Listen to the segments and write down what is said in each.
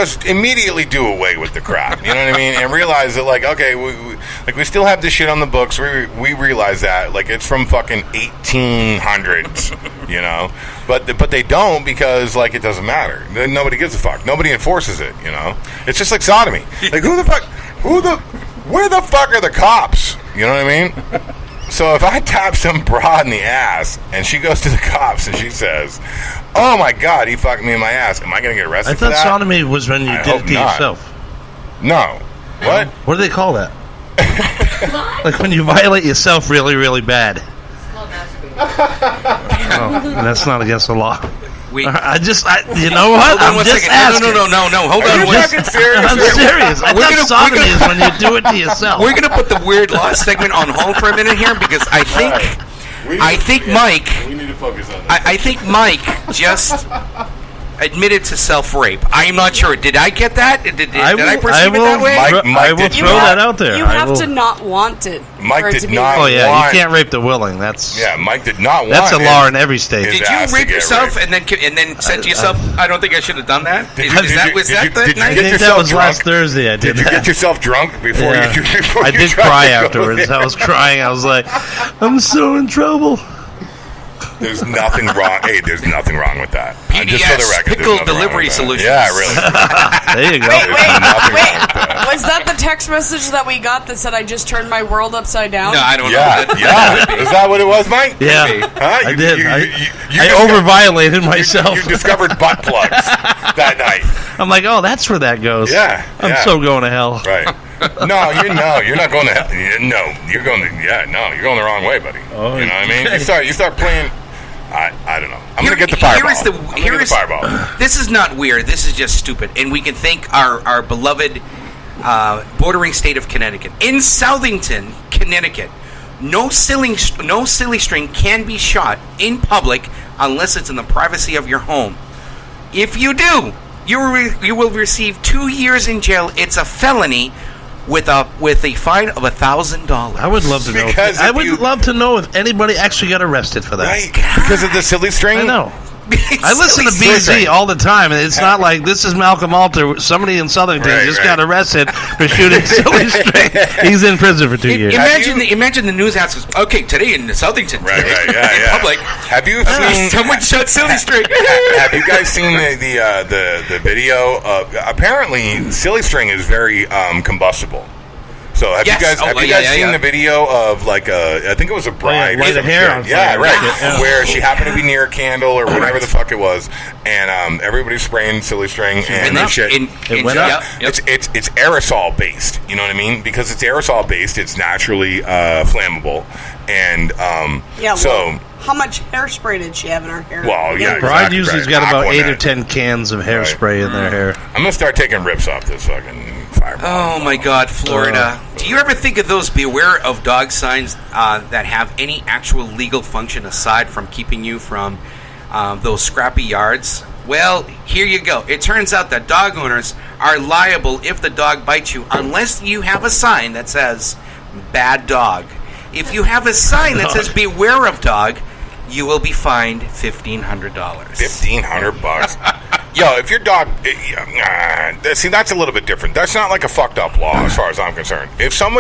just immediately do away with the crap. You know what I mean? And realize that, like, okay, we still have this shit on the books. We realize that, like, it's from fucking 1800s, you know. But they don't, because, like, it doesn't matter. Nobody gives a fuck. Nobody enforces it. You know. It's just like sodomy. Like, where the fuck are the cops? You know what I mean? So if I tap some broad in the ass and she goes to the cops and she says, "Oh my God, he fucked me in my ass," am I going to get arrested for that? I thought sodomy was when you did it to yourself. No. What? What do they call that? Like when you violate yourself really, really bad. Oh, and that's not against the law. You know what? I'm just asking. No. Hold on. I'm serious. I thought sodomy is when you do it to yourself. We're going to put the weird law segment on hold for a minute here, because I think Mike. We need to focus on that. I think Mike just admitted to self-rape. I'm not sure. Did I get that? Did I perceive it that way? I will throw that out there. You have to not want it. Mike did not. Oh yeah, you can't rape the willing. That's Mike did not want. That's a law in every state. Did you rape yourself and then said to yourself, "I don't think I should have done that"? Did you get that was last Thursday. I did. Did you get yourself drunk before you? I did cry afterwards. I was crying. I was like, "I'm so in trouble." There's nothing wrong. Hey, there's nothing wrong with that. PDS, just for the record, pickle delivery solutions. Yeah, really. There you go. Wait. Was that the text message that we got that said I just turned my world upside down? No, I don't know. Yeah. Is that what it was, Mike? Yeah. Huh? I did. I over-violated myself. You discovered butt plugs that night. I'm like, oh, that's where that goes. Yeah. I'm so going to hell. Right. No, you're not going to hell. No, you're going the wrong way, buddy. Oh, you know what I mean? You start playing. I don't know. I'm going to get the fireball. Here is the fireball. This is not weird. This is just stupid. And we can thank our beloved bordering state of Connecticut. In Southington, Connecticut, no silly string can be shot in public unless it's in the privacy of your home. If you do, you will receive 2 years in jail. It's a felony with a fine of $1,000. I would love to know. I would love to know if anybody actually got arrested for that. Right, because of the silly string. I know. I listen to BZ all the time, and it's not like this is Malcolm Alter. Somebody in Southington got arrested for shooting silly string. He's in prison for 2 years. Imagine the news announces, okay, today in Southington, in public, have you seen someone shot silly string? Have you guys seen the video? Apparently, silly string is very combustible. So have you guys seen the video of like I think it was a bride with hair on fire. Where she happened to be near a candle or whatever the fuck it was, and everybody's spraying silly string and shit. It went up. It's aerosol based. You know what I mean? Because it's aerosol based, it's naturally flammable, and so. How much hairspray did she have in her hair? Well, yeah, bride usually's got about 8 or 10 cans of hairspray in their hair. I'm gonna start taking rips off this fucking fireball. Oh my God, Florida! Do you ever think of those beware of dog signs that have any actual legal function aside from keeping you from those scrappy yards? Well, here you go. It turns out that dog owners are liable if the dog bites you, unless you have a sign that says "bad dog." If you have a sign that says "beware of dog," you will be fined $1,500. $1,500. Yo, if your dog, see, that's a little bit different. That's not like a fucked up law, as far as I'm concerned. If some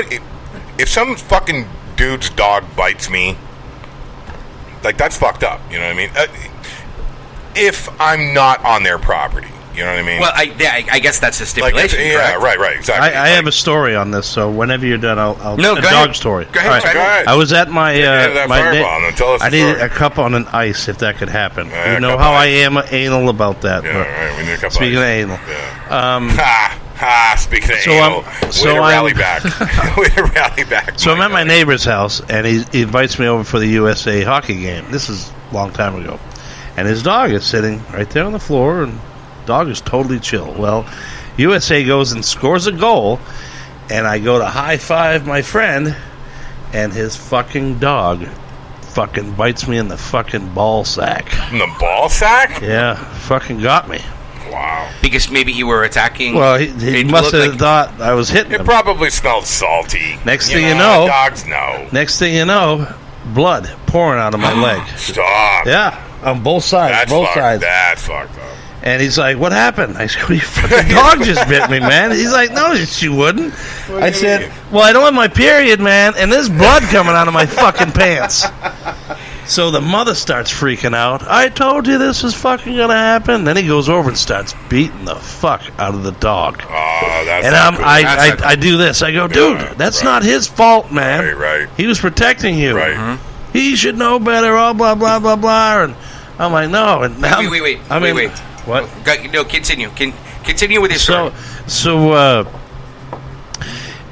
fucking dude's dog bites me, like, that's fucked up. You know what I mean? If I'm not on their property. You know what I mean? Well, I guess that's a stipulation. Like right, exactly. I have a story on this, so whenever you're done, I'll go dog ahead. Story. Go ahead. Go ahead. I was at my I needed a cup on an ice if that could happen. Yeah, you know how I am anal about that. Yeah, right. We need a cup speaking of anal. Yeah. Speaking of anal. Way to rally back. So I'm at my neighbor's house, and he invites me over for the USA hockey game. This is a long time ago. And his dog is sitting right there on the floor, and dog is totally chill. Well, USA goes and scores a goal, and I go to high five my friend, and his fucking dog fucking bites me in the fucking ball sack. In the ball sack? Yeah, fucking got me. Wow. Because maybe you were attacking. Well, he must have thought I was hitting him. It probably smelled salty. Next thing you know, dogs know. Next thing you know, blood pouring out of my leg. Stop. Yeah, on both sides. That's fucked up. And he's like, what happened? I said, your fucking dog just bit me, man. He's like, no, she wouldn't. I said, well, I don't have my period, man, and there's blood coming out of my fucking pants. So the mother starts freaking out. I told you this was fucking going to happen. Then he goes over and starts beating the fuck out of the dog. Oh, that's and not cool. I do this. I go, dude, that's not his fault, man. Right. He was protecting you. Right. Mm-hmm. He should know better, all blah, blah, blah, blah. And I'm like, no. And now, Wait. What? No, continue. Continue with your story.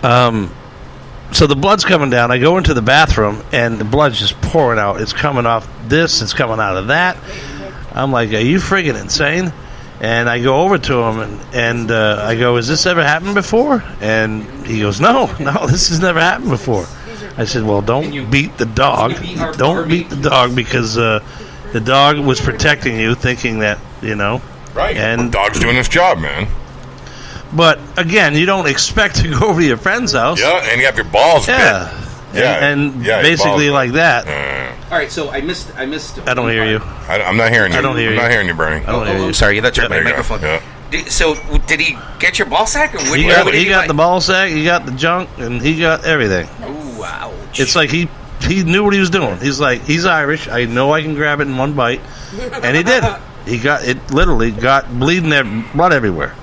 So the blood's coming down. I go into the bathroom, and the blood's just pouring out. It's coming off this. It's coming out of that. I'm like, are you friggin' insane? And I go over to him, and I go, has this ever happened before? And he goes, no, this has never happened before. I said, well, don't beat the dog. Don't beat the dog because the dog was protecting you, thinking that, you know. Right. And the dog's doing his job, man. But, again, you don't expect to go over to your friend's house. Yeah, and you have your balls bit. And basically like that. All right, so I missed. I don't hear you. I'm not hearing you. I don't hear you. I'm not hearing you, Bernie. I don't hear you. I'm sorry, that's There my you go. microphone. Yeah. So, did he get your ball sack? Or He got the ball sack, he got the junk, and he got everything. Ooh, ouch. It's like he knew what he was doing. He's like, he's Irish. I know I can grab it in one bite. And he did. He got it, literally got bleeding blood everywhere.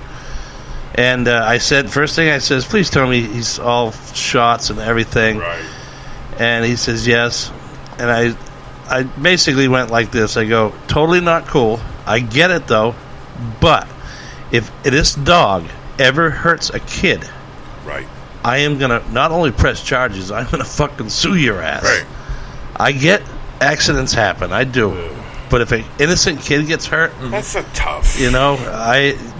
And I said, first thing I says, please tell me he's all shots and everything. Right. And he says, yes. And I basically went like this. I go, totally not cool. I get it, though. But if this dog ever hurts a kid, Right. I am going to not only press charges, I'm going to fucking sue your ass. Right. I get accidents happen. I do. But if an innocent kid gets hurt, That's a tough. you know,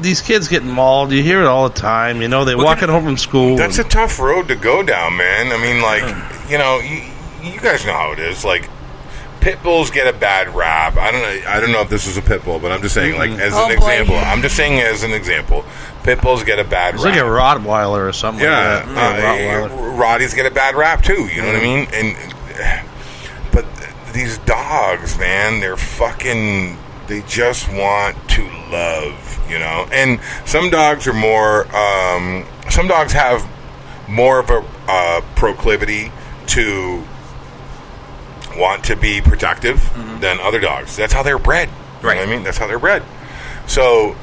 these kids get mauled. You hear it all the time. You know, they're walking home from school. That's a tough road to go down, man. I mean, like, you know, you guys know how it is. Like, pit bulls get a bad rap. I don't know if this is a pit bull, but I'm just saying, like, as an example. I'm just saying as an example. Pit bulls get a bad It's rap. like a Rottweiler or something Yeah, like that. Rottweiler. Rotties get a bad rap too. You know what I mean? But these dogs, man, they're fucking. They just want to love, you know. And some dogs are more. Some dogs have more of a proclivity to want to be protective than other dogs. That's how they're bred. You know what I mean? That's how they're bred. So.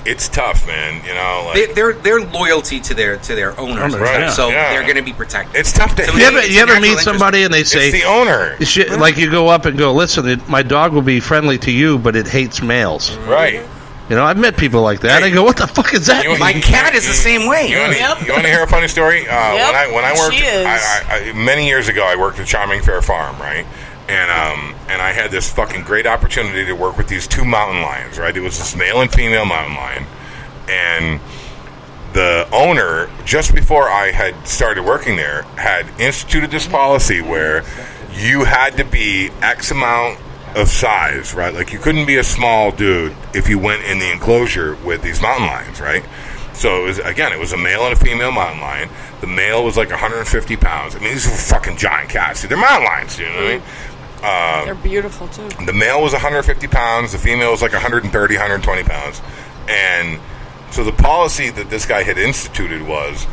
It's tough, man. You know, like their loyalty to their owners, Right. so Yeah. they're going to be protected. it's tough to. So You ever meet somebody and they say, It's the owner, like you go up and go, listen, my dog will be friendly to you, but it hates males. right? You know, I've met people like that. I go, what the fuck is that? You- My cat is the same way. You want Yep. to hear a funny story? When I worked, she is. I many years ago, I worked at Charming Fair Farm, right? And I had this fucking great opportunity to work with these two mountain lions, right? It was this male and female mountain lion, and the owner, just before I had started working there, had instituted this policy where you had to be X amount of size, right? Like you couldn't be a small dude if you went in the enclosure with these mountain lions, right? So it was a male and a female mountain lion. The male was like 150 pounds. I mean, these were fucking giant cats. They're mountain lions, you know what I mean? They're beautiful too. The male was 150 pounds. The female was like 130, 120 pounds. And so the policy that this guy had instituted was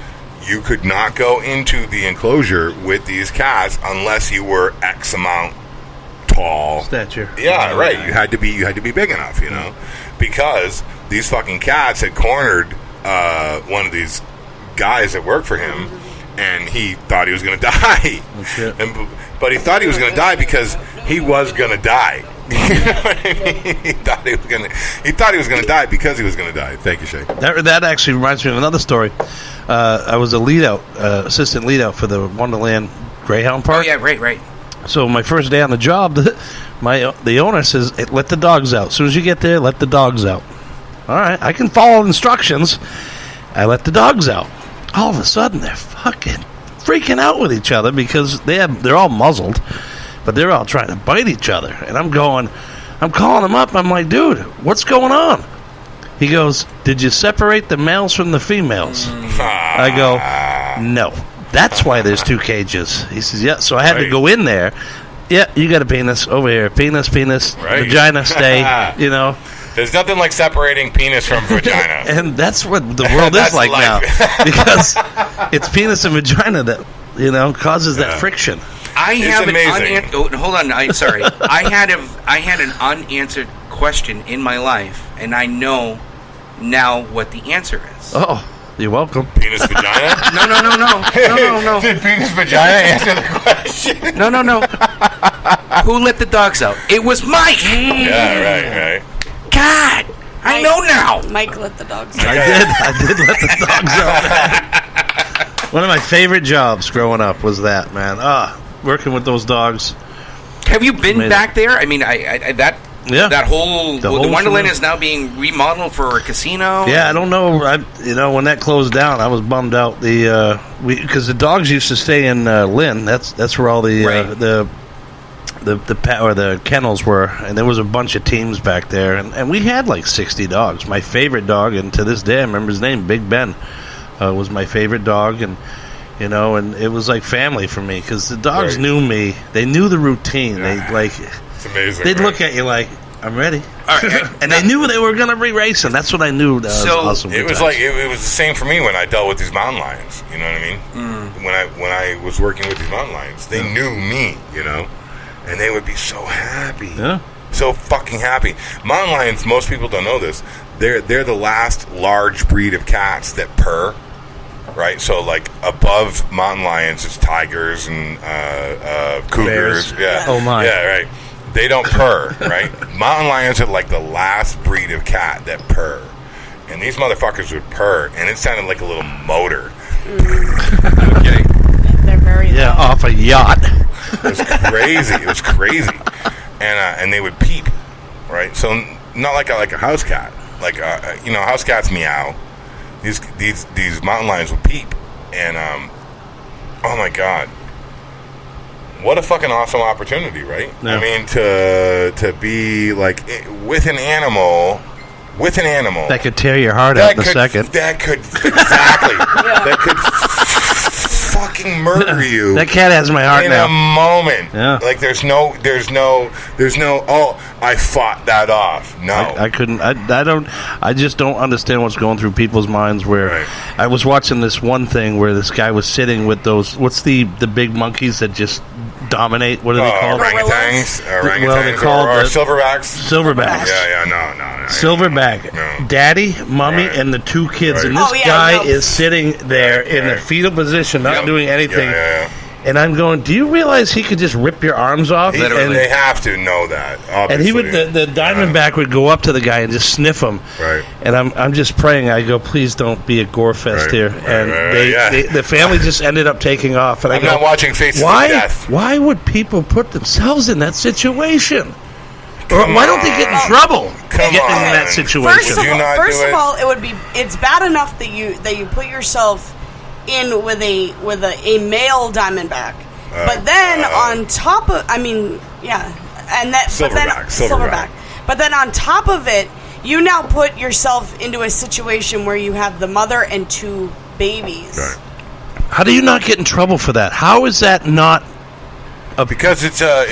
you could not go into the enclosure with these cats unless you were X amount tall. Stature. Yeah, right. You had to be big enough, you know, because these fucking cats had cornered one of these guys that worked for him, and he thought he was going to die. Oh, shit. But he thought he was going to die because he was going to die. You know what I mean? He thought he was going to die because he was going to die. Thank you, Shay. That actually reminds me of another story. I was a assistant lead out for the Wonderland Greyhound Park. Oh yeah, right. So my first day on the job, the owner says, hey, let the dogs out. As soon as you get there, let the dogs out. All right, I can follow instructions. I let the dogs out. All of a sudden, they're fucking freaking out with each other because they're all muzzled, but they're all trying to bite each other. And I'm calling them up. I'm like, dude, what's going on? He goes, did you separate the males from the females? I go, no. That's why there's two cages. He says, yeah. So I had to go in there. Yeah, you got a penis over here. Penis, Right. vagina, stay, you know. There's nothing like separating penis from vagina. And that's what the world is That's like now, life. because it's penis and vagina that causes that friction. I It's have amazing. hold on. Sorry, I had an unanswered question in my life, and I know now what the answer is. Oh, you're welcome. Penis vagina? No. Did penis vagina answer the question? No. Who let the dogs out? It was Mike. Yeah, right. God, I know now. Mike let the dogs out. I did let the dogs out. One of my favorite jobs growing up was that, man. Working with those dogs. Have you been Amazing. back there? I mean, that whole The whole Wonderland shebang. is now being remodeled for a casino. Yeah, I don't know. When that closed down, I was bummed out. Because the dogs used to stay in Lynn. That's where all the the kennels were, and there was a bunch of teams back there, and we had like 60 dogs. My favorite dog, and to this day I remember his name, Big Ben, was my favorite dog, and and it was like family for me because the dogs knew me. They knew the routine. Yeah. It's amazing. They'd right? look at you like, I'm ready. All right. And they knew they were going to be racing. That's what I knew. That was So, awesome. It Good was times. like it was the same for me when I dealt with these mountain lions. You know what I mean? When I was working with these mountain lions, they knew me. And they would be so happy. Yeah. So fucking happy. Mountain lions, most people don't know this. They're the last large breed of cats that purr. Right, so like above mountain lions, it's tigers and cougars. Bears. Yeah. Oh, my. Yeah, right. They don't purr. Right. Mountain lions are like the last breed of cat that purr, and these motherfuckers would purr, and it sounded like a little motor. Okay. They're very loud. off a yacht. It was crazy. It was crazy, and they would peep, right? So not like a house cat. Like house cats meow. These mountain lions would peep, and oh my god, what a fucking awesome opportunity, right? Yeah. I mean, to be like with an animal That could tear your heart out in a second. That could exactly. That could fucking murder you. That cat has my heart in now. a moment. Yeah. Like there's no. Oh, I fought that off. No, I couldn't. I just don't understand what's going through people's minds. Where Right. I was watching this one thing where this guy was sitting with those. What's the big monkeys that just dominate? What are they called? Orangutans, Well, they're called or the- silverbacks. Silverbacks. Yeah, no. Silverback, No. Daddy, Mommy, Right. and the two kids, Right. and this Oh, yeah, guy no. is sitting there in a Right. fetal position, not Yep. doing anything. Yeah. And I'm going, do you realize he could just rip your arms off? Literally. They have to know that. Obviously. And he would, the Diamondback would go up to the guy and just sniff him. Right. And I'm just praying. I go, please don't be a gore fest Right. here. Right, And right, yeah. the family just ended up taking off. And I'm I go, not watching Faces why? of Death. Why would people put themselves in that situation? Or Come why don't they get in on. trouble Come getting in on. that situation? Did you not do it? All, it's bad enough that you put yourself in with a male Diamondback, but then on top of, and that Silverback. But then on top of it, you now put yourself into a situation where you have the mother and two babies. Right. How do you not get in trouble for that? How is that not Because it's a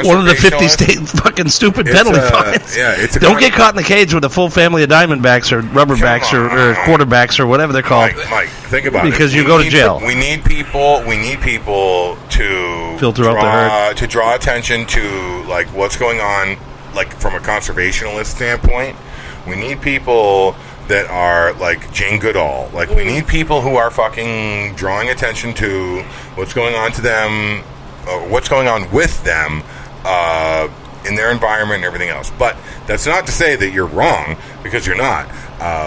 one of the 50 conservationist- state fucking stupid It's penalty a- fines? yeah, it's a Don't con- get caught in the cage with a full family of Diamondbacks or Rubberbacks Come or on. quarterbacks or whatever they're called. Mike, think about it. Because you We go to need- jail. We need people to Filter out the herd. to draw attention to like what's going on, like from a conservationalist standpoint. We need people that are like Jane Goodall. Like we need people who are fucking drawing attention to what's going on to them, or what's going on with them in their environment and everything else. But that's not to say that you're wrong, because you're not.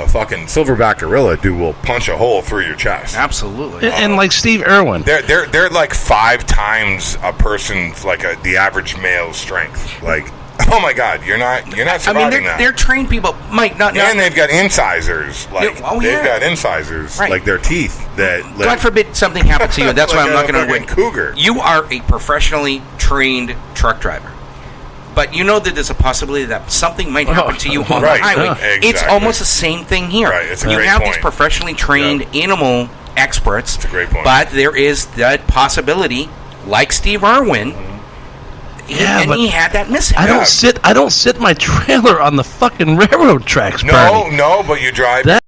Fucking silverback gorilla will punch a hole through your chest. Absolutely. And like Steve Irwin. They're like 5 times a person's like the average male's strength. Like, oh my god, you're not surviving that. they're trained people, Mike. Not And they've got incisors. Like Yeah, oh, they've yeah. got incisors, Right. like their teeth. That God forbid something happened to you. That's why Like I'm not a going to fucking win. cougar. You are a professionally trained truck driver, but you know that there's a possibility that something might happen to you on Right. the highway. Yeah. It's Exactly. almost the same thing here. Right, it's a you great have these point. professionally trained animal experts. It's a great point. But there is that possibility, like Steve Irwin. and but he had that mishap. I don't sit my trailer on the fucking railroad tracks, Bernie. No, but you drive That